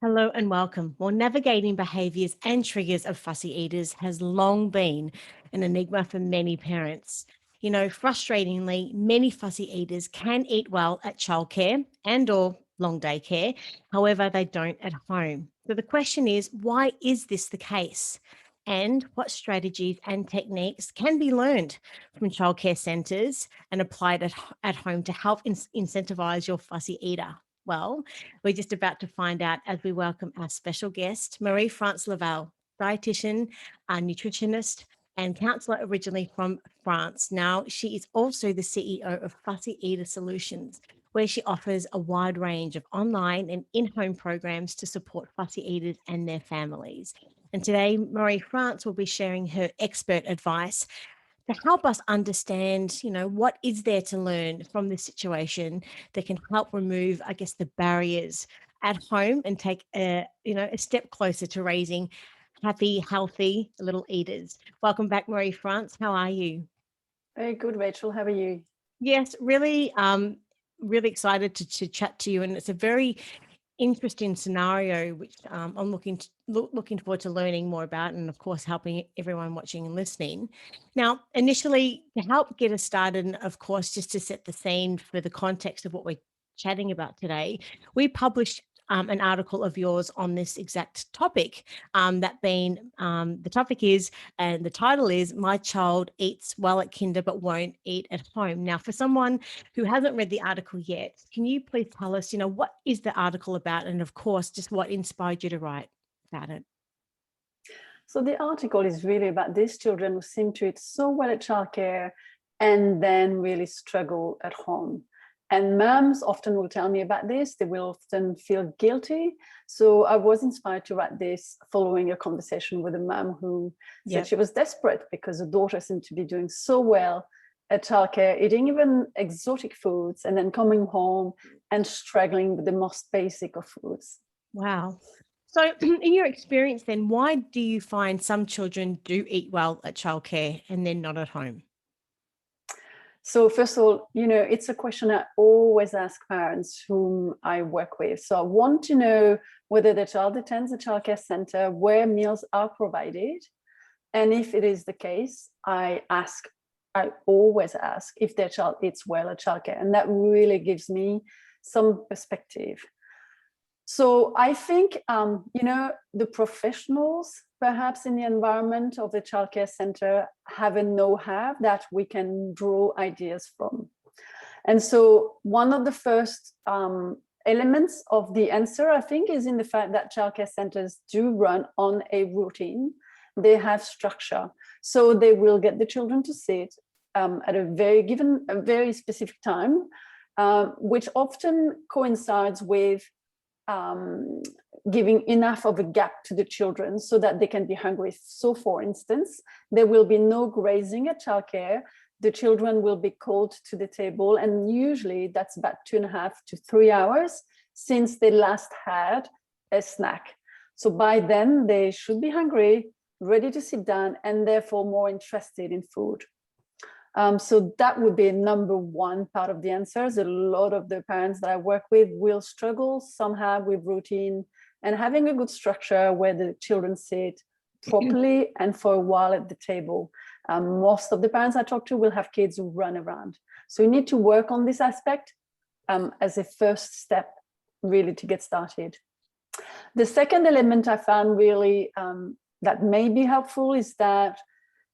Hello and welcome. Well, navigating behaviours and triggers of fussy eaters has long been an enigma for many parents. Frustratingly, many fussy eaters can eat well at childcare and or long day care. However, they don't at home. So the question is, why is this the case? And what strategies and techniques can be learned from childcare centres and applied at home to help incentivise your fussy eater? Well, we're just about to find out as we welcome our special guest, Marie-France Laval, dietitian, a nutritionist, and counsellor originally from France. Now, she is also the CEO of Fussy Eater Solutions, where she offers a wide range of online and in-home programs to support fussy eaters and their families. And today, Marie-France will be sharing her expert advice to help us understand, what is there to learn from this situation that can help remove, I guess, the barriers at home and take a step closer to raising happy, healthy little eaters. Welcome back, Marie France. How are you? Very good, Rachel. How are you? Yes, really excited to chat to you. And it's a very interesting scenario, which I'm looking forward to learning more about, and of course, helping everyone watching and listening. Now, initially, to help get us started, and of course, just to set the scene for the context of what we're chatting about today, we published an article of yours on this exact topic. That being the topic is, and the title is, "My child eats well at kinder but won't eat at home." Now, for someone who hasn't read the article yet, can you please tell us, what is the article about? And of course, just what inspired you to write about it? So the article is really about these children who seem to eat so well at childcare and then really struggle at home. And moms often will tell me about this. They will often feel guilty. So I was inspired to write this following a conversation with a mom who said she was desperate because her daughter seemed to be doing so well at childcare, eating even exotic foods, and then coming home and struggling with the most basic of foods. Wow. So, in your experience, then, why do you find some children do eat well at childcare and then not at home? So first of all, it's a question I always ask parents whom I work with. So I want to know whether the child attends a childcare center where meals are provided. And if it is the case, I always ask if their child eats well at childcare. And that really gives me some perspective. So I think, the professionals perhaps in the environment of the childcare center have a know-how that we can draw ideas from. And so one of the first elements of the answer, I think, is in the fact that childcare centers do run on a routine. They have structure. So they will get the children to sit at a very specific time, which often coincides with giving enough of a gap to the children so that they can be hungry. So for instance, there will be no grazing at childcare. The children will be called to the table, and usually that's about 2.5 to 3 hours since they last had a snack. So by then they should be hungry, ready to sit down, and therefore more interested in food. So that would be number one part of the answers. A lot of the parents that I work with will struggle somehow with routine and having a good structure where the children sit properly and for a while at the table. Most of the parents I talk to will have kids who run around. So you need to work on this aspect as a first step, really, to get started. The second element I found really that may be helpful is that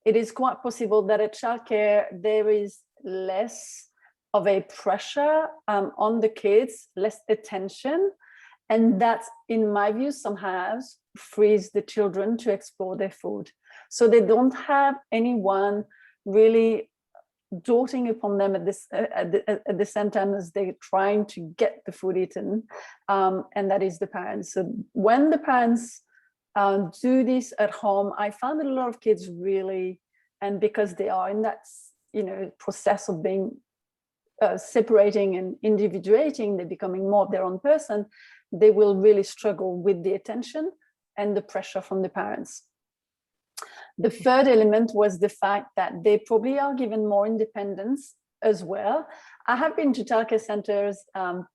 it is quite possible that at childcare there is less of a pressure on the kids, less attention, and that, in my view, somehow frees the children to explore their food. So they don't have anyone really doting upon them at the same time as they're trying to get the food eaten, and that is the parents. So when the parents do this at home, I found that a lot of kids really, and because they are in that process of being separating and individuating, they're becoming more of their own person, they will really struggle with the attention and the pressure from the parents. The third element was the fact that they probably are given more independence as well. I have been to childcare centers,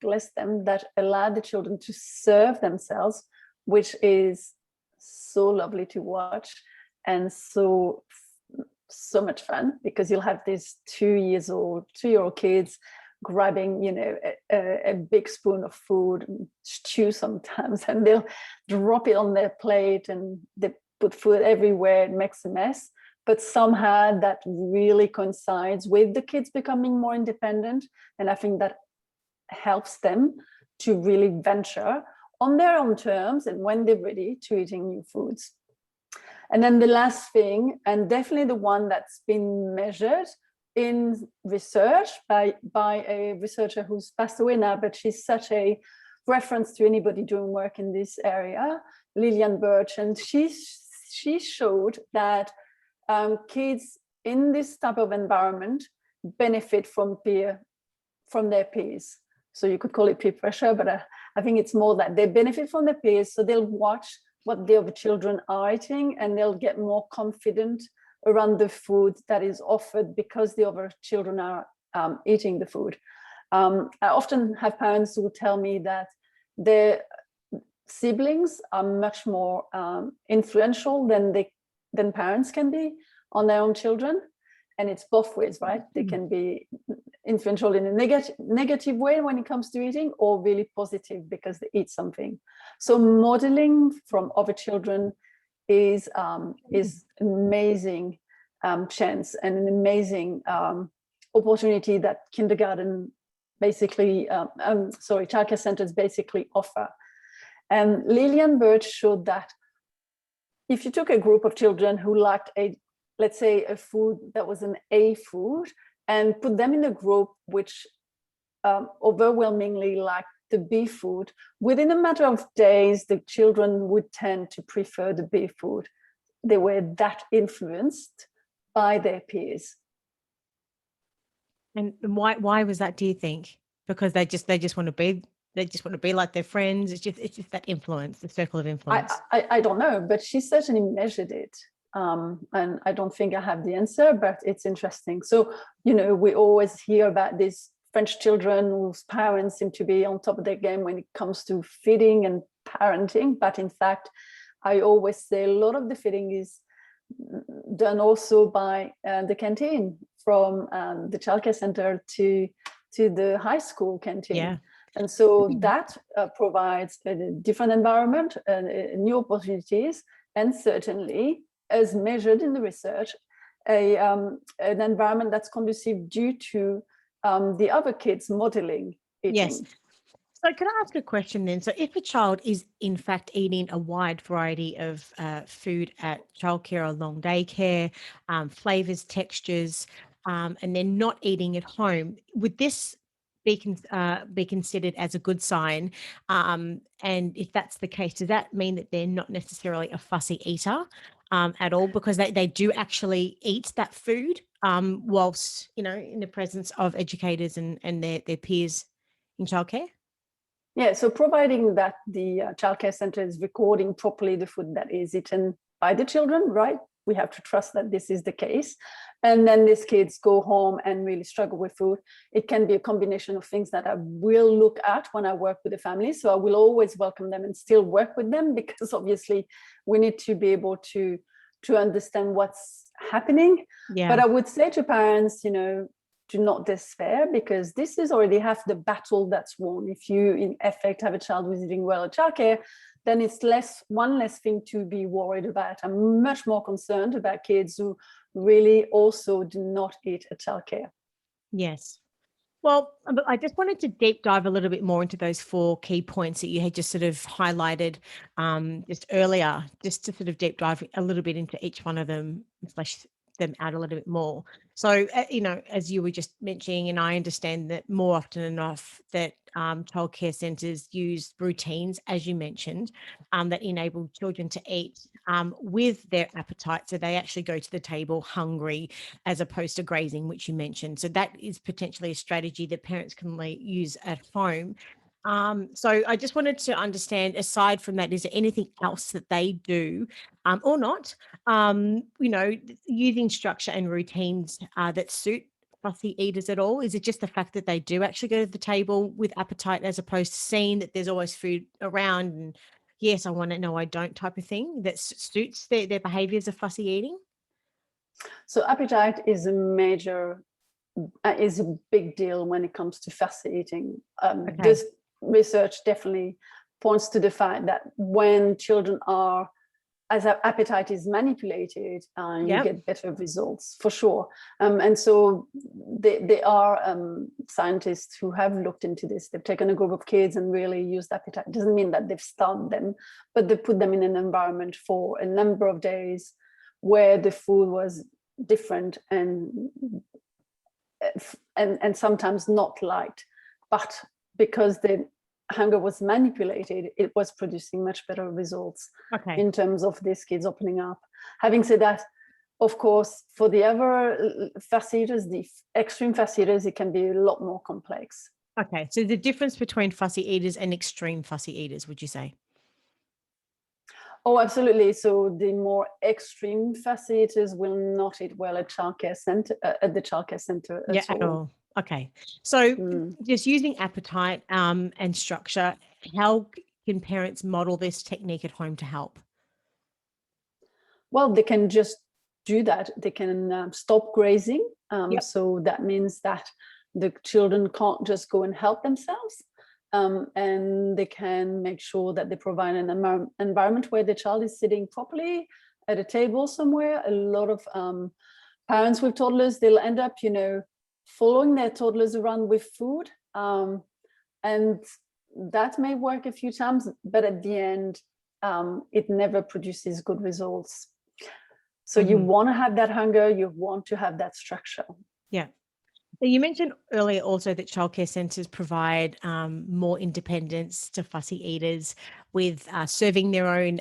bless them, that allow the children to serve themselves which is so lovely to watch and so much fun, because you'll have these 2-year-old kids grabbing, a big spoon of food, stew sometimes, and they'll drop it on their plate and they put food everywhere. It makes a mess. But somehow that really coincides with the kids becoming more independent. And I think that helps them to really venture on their own terms and when they're ready to eating new foods. And then the last thing, and definitely the one that's been measured in research by a researcher who's passed away now, but she's such a reference to anybody doing work in this area, Lillian Birch, and she showed that kids in this type of environment benefit from their peers. So you could call it peer pressure, but I think it's more that they benefit from their peers. So they'll watch what the other children are eating, and they'll get more confident around the food that is offered because the other children are eating the food. I often have parents who tell me that their siblings are much more influential than parents can be on their own children. And it's both ways, right? They can be influential in a negative way when it comes to eating, or really positive because they eat something. So modeling from other children is an amazing chance and an amazing opportunity that kindergarten basically, childcare centers basically offer. And Lillian Birch showed that if you took a group of children who liked let's say a food that was an A food, and put them in a group which overwhelmingly liked the B food, within a matter of days, the children would tend to prefer the B food. They were that influenced by their peers. And why was that, do you think? Because they just want to be like their friends. It's just that influence, the circle of influence. I don't know, but she certainly measured it. And I don't think I have the answer, but it's interesting. So, we always hear about these French children whose parents seem to be on top of their game when it comes to feeding and parenting. But in fact, I always say a lot of the feeding is done also by the canteen, from the childcare center to the high school canteen. Yeah. And so that provides a different environment and new opportunities, and certainly, as measured in the research, an environment that's conducive due to the other kids modeling eating. Yes. So can I ask a question then? So if a child is in fact eating a wide variety of food at childcare or long day care, flavors, textures, and they're not eating at home, would this be considered as a good sign? And if that's the case, does that mean that they're not necessarily a fussy eater at all, because they do actually eat that food whilst, in the presence of educators and their peers in childcare? Yeah, so providing that the childcare center is recording properly the food that is eaten by the children, right? We have to trust that this is the case. And then these kids go home and really struggle with food. It can be a combination of things that I will look at when I work with the family. So I will always welcome them and still work with them, because obviously we need to be able to understand what's happening. Yeah. But I would say to parents, do not despair, because this is already half the battle that's won. If you, in effect, have a child who's eating well at childcare, then it's one less thing to be worried about. I'm much more concerned about kids who really also do not eat at childcare. Yes. Well, I just wanted to deep dive a little bit more into those 4 key points that you had just sort of highlighted just earlier, just to sort of deep dive a little bit into each one of them, flesh them out a little bit more. So, as you were just mentioning, and I understand that more often enough that childcare centres use routines, as you mentioned, that enable children to eat with their appetite. So they actually go to the table hungry as opposed to grazing, which you mentioned. So that is potentially a strategy that parents can use at home. So I just wanted to understand, aside from that, is there anything else that they do or not, using structure and routines that suit fussy eaters at all? Is it just the fact that they do actually go to the table with appetite, as opposed to seeing that there's always food around and yes, I want to, no, I don't type of thing that suits their behaviours of fussy eating? So appetite is is a big deal when it comes to fussy eating. Okay. This research definitely points to the fact that when children are, as appetite is manipulated, you Yep. get better results for sure. And so there are scientists who have looked into this. They've taken a group of kids and really used appetite. It doesn't mean that they've starved them, but they put them in an environment for a number of days where the food was different and sometimes not liked, but because the hunger was manipulated, it was producing much better results Okay. in terms of these kids opening up. Having said that, of course, for the other fussy eaters, the extreme fussy eaters, it can be a lot more complex. Okay. So the difference between fussy eaters and extreme fussy eaters, would you say? Oh, absolutely. So the more extreme fussy eaters will not eat well at childcare center at the childcare center Yeah, at at all. all. Okay. So Mm. just using appetite and structure, how can parents model this technique at home to help? Well, they can just do that. They can stop grazing. Yep. So that means that the children can't just go and help themselves. And they can make sure that they provide an environment where the child is sitting properly at a table somewhere. A lot of parents with toddlers, they'll end up, following their toddlers around with food. And that may work a few times, but at the end, it never produces good results. So you want to have that hunger, you want to have that structure. Yeah. So you mentioned earlier also that childcare centres provide more independence to fussy eaters with serving their own,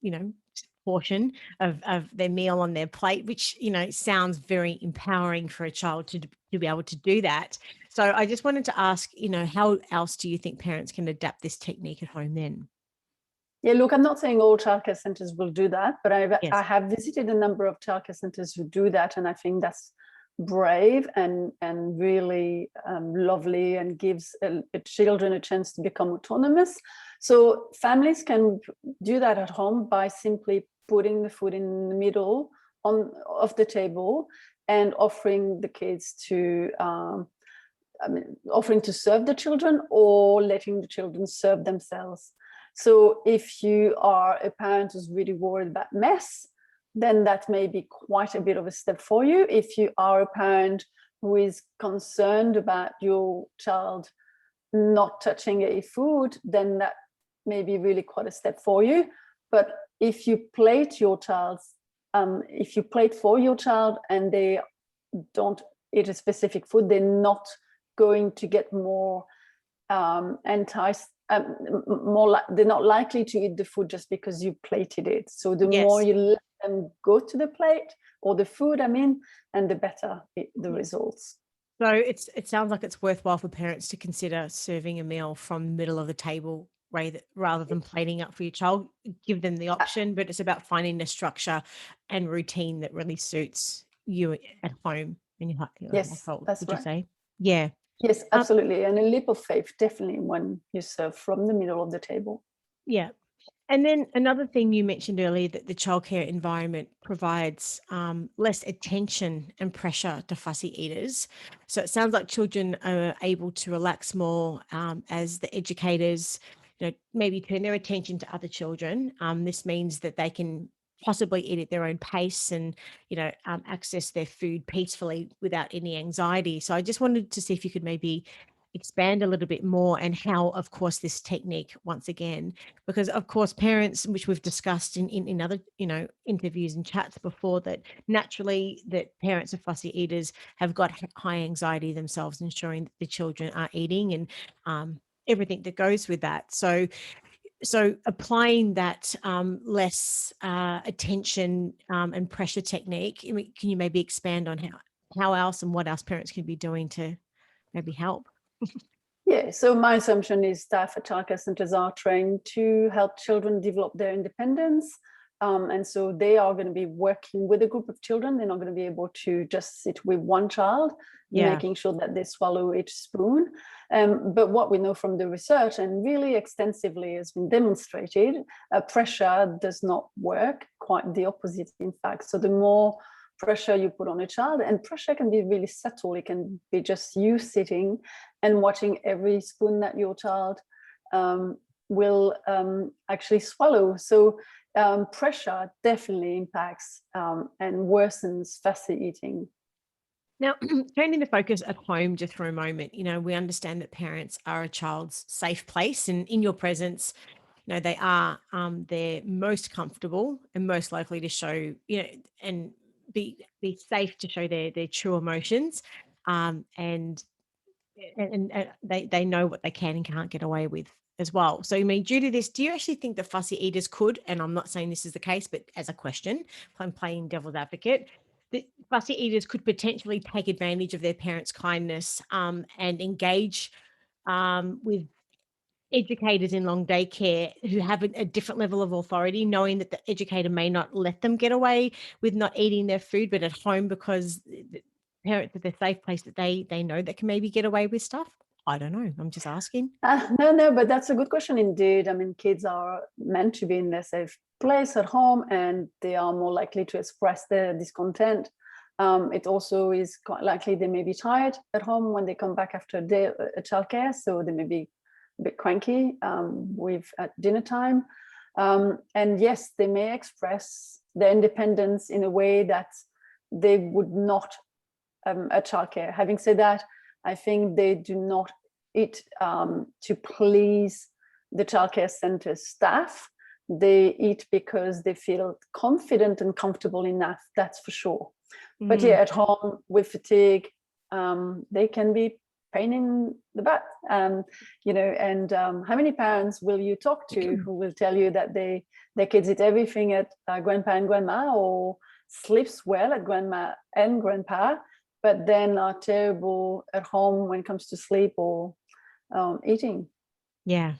you know, portion of their meal on their plate, which, sounds very empowering for a child to be able to do that. So I just wanted to ask, how else do you think parents can adapt this technique at home then? Yeah, look, I'm not saying all childcare centres will do that, but I Yes. have visited a number of childcare centres who do that, and I think that's brave and really lovely, and gives children a chance to become autonomous. So families can do that at home by simply putting the food in the middle of the table and offering the kids to offering to serve the children or letting the children serve themselves. So if you are a parent who's really worried about mess, then that may be quite a bit of a step for you. If you are a parent who is concerned about your child not touching a food, then that may be really quite a step for you. But if you plate your child's, if you plate for your child and they don't eat a specific food, they're not going to get more enticed. They're not likely to eat the food just because you plated it. So the more Yes. you let them go to the plate or the food, and the better the results. So it sounds like it's worthwhile for parents to consider serving a meal from the middle of the table rather than plating up for your child. Give them the option, but it's about finding the structure and routine that really suits you at home in your Yes, household. that's Would you right. say? Yeah. Yes, Um, absolutely. And a leap of faith, definitely, when you serve from the middle of the table. yeah. And then another thing you mentioned earlier, that the childcare environment provides less attention and pressure to fussy eaters. So it sounds like children are able to relax more as the educators, maybe turn their attention to other children. This means that they can possibly eat at their own pace and, access their food peacefully without any anxiety. So I just wanted to see if you could maybe expand a little bit more, and how, of course, this technique, once again, because of course parents, which we've discussed in other interviews and chats before, that naturally that parents of fussy eaters have got high anxiety themselves, ensuring that the children are eating, and everything that goes with that. So applying that less attention and pressure technique, I mean, can you maybe expand on how else and what else parents can be doing to maybe help? Yeah, so my assumption is staff at childcare centres are trained to help children develop their independence, And so they are going to be working with a group of children. They're not going to be able to just sit with one child, making sure that they swallow each spoon. But what we know from the research, and really extensively has been demonstrated, pressure does not work, quite the opposite, in fact. So the more pressure you put on a child, and pressure can be really subtle. It can be just you sitting and watching every spoon that your child will actually swallow. So pressure definitely impacts and worsens fussy eating. Now, turning the focus at home just for a moment, we understand that parents are a child's safe place, and in your presence, they are they're most comfortable and most likely to show, and be safe to show their true emotions, and they know what they can and can't get away with as well. So, I mean, due to this, do you actually think that fussy eaters could, and I'm not saying this is the case, but as a question, I'm playing devil's advocate, that fussy eaters could potentially take advantage of their parents' kindness, and engage with educators in long day care who have a different level of authority, knowing that the educator may not let them get away with not eating their food, but at home, because the parents are the safe place that they know that can maybe get away with stuff. I don't know. I'm just asking. No, but that's a good question indeed. I mean, kids are meant to be in their safe place at home, and they are more likely to express their discontent. It also is quite likely they may be tired at home when they come back after a day at childcare, so they may be a bit cranky with at dinner time. And yes, they may express their independence in a way that they would not at childcare. Having said that, I think they do not eat to please the childcare center staff. They eat because they feel confident and comfortable enough, that's for sure. But yeah, at home with fatigue, they can be pain in the butt. And how many parents will you talk to who will tell you that their kids eat everything at grandpa and grandma, or sleeps well at grandma and grandpa, but then are terrible at home when it comes to sleep or eating? Yeah.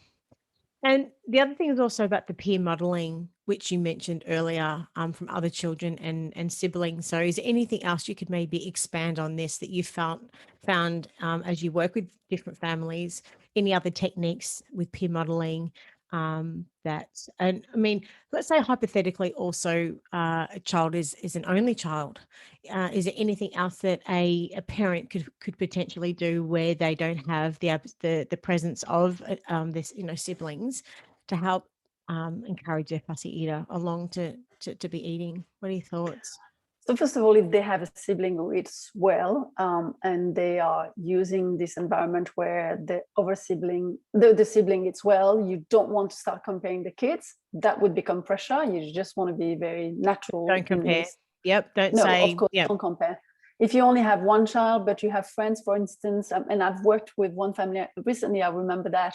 And the other thing is also about the peer modeling, which you mentioned earlier, from other children and siblings. So, is there anything else you could maybe expand on this that you found as you work with different families? Any other techniques with peer modeling, and I mean, let's say hypothetically, also a child is an only child. Is there anything else that a parent could potentially do where they don't have the presence of this siblings to help encourage their fussy eater along to be eating? What are your thoughts? So first of all, if they have a sibling who eats well, and they are using this environment where the sibling eats well, you don't want to start comparing the kids. That would become pressure. You just want to be very natural. Don't compare. Yep. Don't No, say. of course, Yep. don't compare. If you only have one child, but you have friends, for instance, and I've worked with one family recently, I remember that,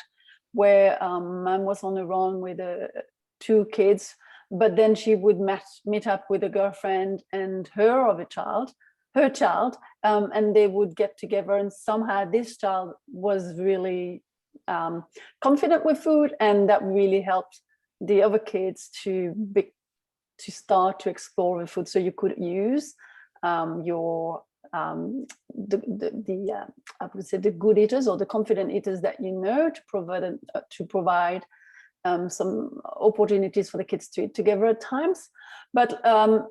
where mom was on the run with two kids, but then she would meet up with a girlfriend and her child, and they would get together, and somehow this child was really confident with food, and that really helped the other kids to start to explore the food. So you could use your I would say the good eaters or the confident eaters that to provide some opportunities for the kids to eat together at times. But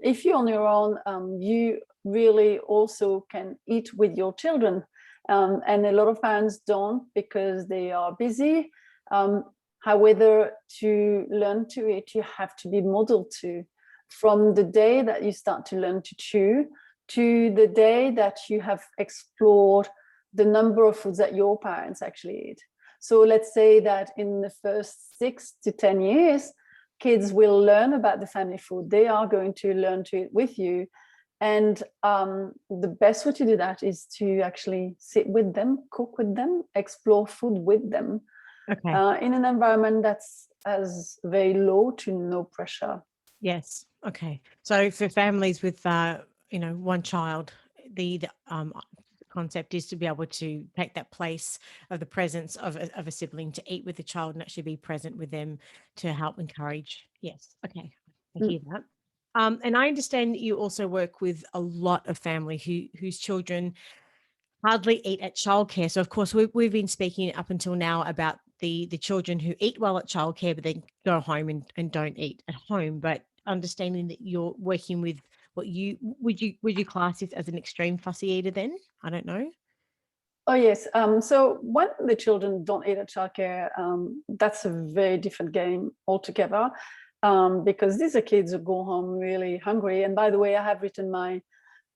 if you're on your own, you really also can eat with your children. And a lot of parents don't because they are busy. However, to learn to eat, you have to be modeled to. From the day that you start to learn to chew to the day that you have explored the number of foods that your parents actually eat. So let's say that in the first 6 to 10 years, kids will learn about the family food. They are going to learn to eat with you. And the best way to do that is to actually sit with them, cook with them, explore food with them, in an environment that's as very low to no pressure. Yes. Okay. So for families with one child, the concept is to be able to take that place of the presence of a sibling to eat with the child and actually be present with them to help encourage. Yes. Okay. I hear that. And I understand that you also work with a lot of family whose children hardly eat at childcare. So, of course, we've been speaking up until now about the children who eat well at childcare, but then go home and don't eat at home. But understanding that you're working with what would you class this as an extreme fussy eater then? I don't know. Oh, yes. So when the children don't eat at childcare, that's a very different game altogether, because these are kids who go home really hungry. And by the way, I have written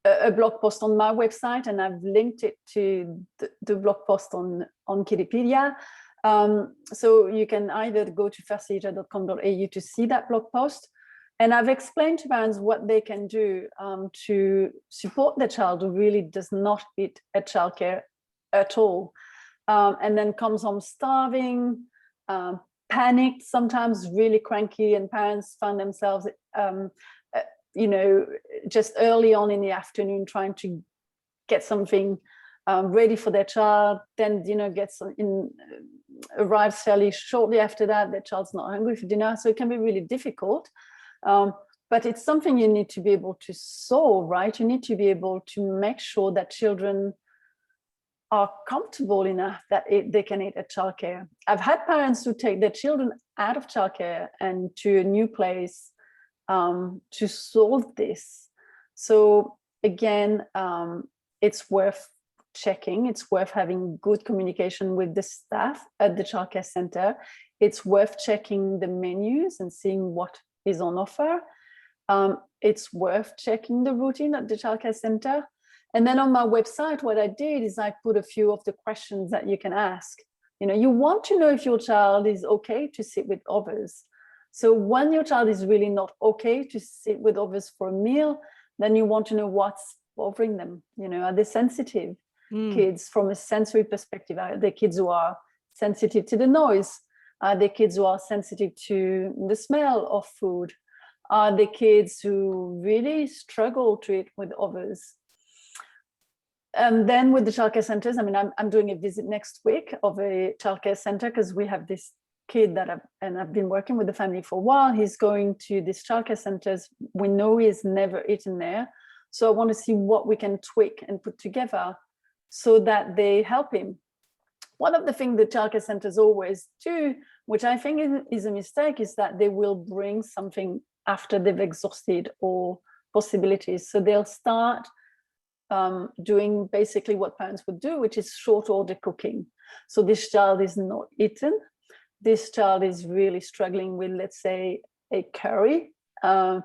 a blog post on my website, and I've linked it to the blog post on Kiddipedia. So you can either go to fusseater.com.au to see that blog post. And I've explained to parents what they can do to support their child who really does not eat at childcare at all, and then comes home starving, panicked, sometimes really cranky, and parents find themselves just early on in the afternoon trying to get something ready for their child, then arrives fairly shortly after that, their child's not hungry for dinner, so it can be really difficult. But it's something you need to be able to solve, right? You need to be able to make sure that children are comfortable enough that they can eat at childcare. I've had parents who take their children out of childcare and to a new place to solve this. So again, it's worth checking. It's worth having good communication with the staff at the childcare center. It's worth checking the menus and seeing what is on offer. It's worth checking the routine at the childcare center. And then on my website, what I did is I put a few of the questions that you can ask. You want to know if your child is okay to sit with others. So when your child is really not okay to sit with others for a meal, then you want to know what's bothering them. Are they sensitive kids from a sensory perspective? Are they kids who are sensitive to the noise? Are they kids who are sensitive to the smell of food? Are they kids who really struggle to eat with others? And then with the childcare centers, I'm doing a visit next week of a childcare center because we have this kid I've been working with the family for a while. He's going to these childcare centers. We know he's never eaten there. So I want to see what we can tweak and put together so that they help him. One of the things the childcare centers always do, which I think is a mistake, is that they will bring something after they've exhausted all possibilities. So they'll start doing basically what parents would do, which is short order cooking. So this child is not eaten. This child is really struggling with, let's say, a curry. But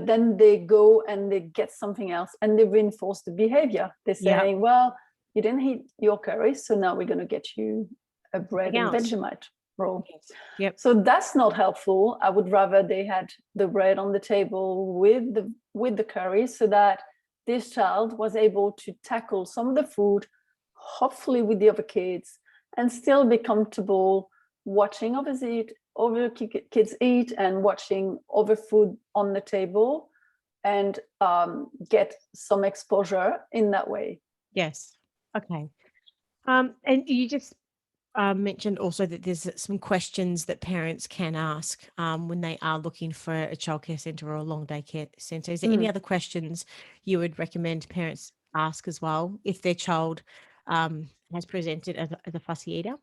then they go and they get something else and they reinforce the behavior. They're saying, well, you didn't eat your curry, so now we're going to get you a bread and Vegemite roll. Yep. So that's not helpful. I would rather they had the bread on the table with the curry so that this child was able to tackle some of the food, hopefully with the other kids, and still be comfortable watching other kids eat and watching other food on the table and get some exposure in that way. Yes. Okay. And you just mentioned also that there's some questions that parents can ask when they are looking for a childcare centre or a long day care centre. Is there any other questions you would recommend parents ask as well if their child has presented as a fussy eater?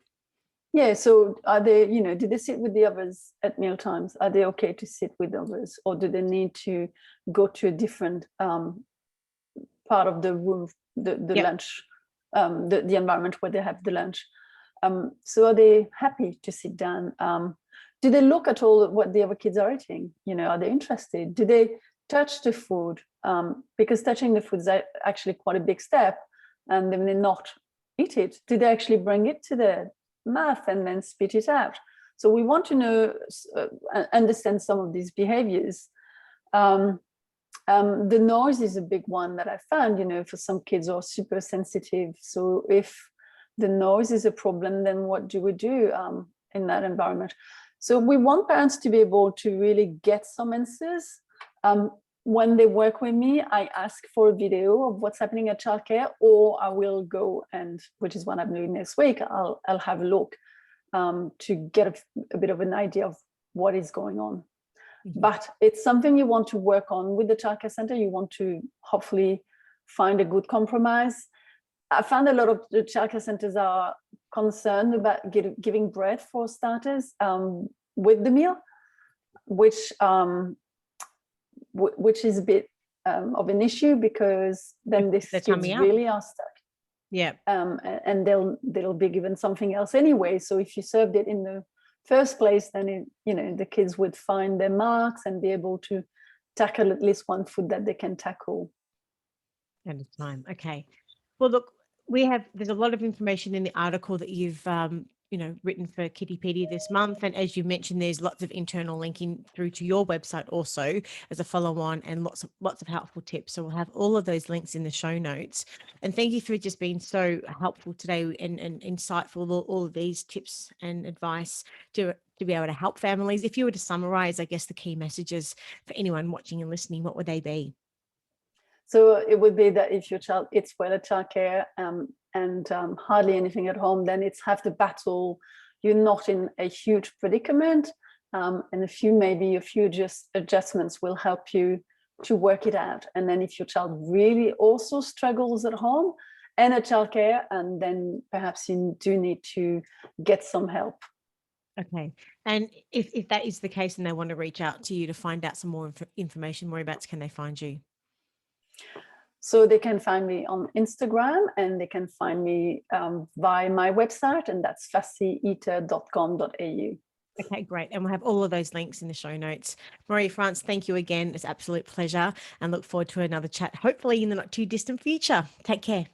Yeah, so are they, do they sit with the others at meal times? Are they okay to sit with others, or do they need to go to a different part of the room, the lunch, the environment where they have the lunch? So are they happy to sit down? Do they look at all what the other kids are eating? Are they interested? Do they touch the food? Because touching the food is actually quite a big step, and they may not eat it. Do they actually bring it to their mouth and then spit it out? So we want to know, understand some of these behaviors. The noise is a big one that I found, for some kids who are super sensitive. So if the noise is a problem, then what do we do in that environment? So we want parents to be able to really get some answers. When they work with me, I ask for a video of what's happening at childcare, or I will go and, which is what I'm doing next week, I'll have a look to get a bit of an idea of what is going on. But it's something you want to work on with the childcare center. You want to hopefully find a good compromise. I found a lot of the childcare centers are concerned about giving bread for starters with the meal, which is a bit of an issue, because then these kids really are stuck. Yeah. And they'll be given something else anyway. So if you served it in the first place, then the kids would find their marks and be able to tackle at least one food that they can tackle at a time. Okay. Well, look, there's a lot of information in the article that you've written for Kitty Petey this month, and as you mentioned, there's lots of internal linking through to your website also as a follow-on, and lots of helpful tips. So we'll have all of those links in the show notes. And thank you for just being so helpful today and insightful, all of these tips and advice to be able to help families. If you were to summarize, I guess, the key messages for anyone watching and listening, what would they be? So it would be that if your child eats well at childcare and hardly anything at home, then it's half the battle. You're not in a huge predicament, and a few just adjustments will help you to work it out. And then if your child really also struggles at home and at childcare, and then perhaps you do need to get some help. Okay. And if that is the case and they want to reach out to you to find out some more information, whereabouts can they find you? So they can find me on Instagram, and they can find me via my website, and that's fussyeater.com.au. Okay, great. And we'll have all of those links in the show notes. Marie-France, thank you again. It's an absolute pleasure, and look forward to another chat, hopefully in the not too distant future. Take care.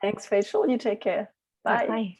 Thanks, Rachel. You take care. Bye. Bye.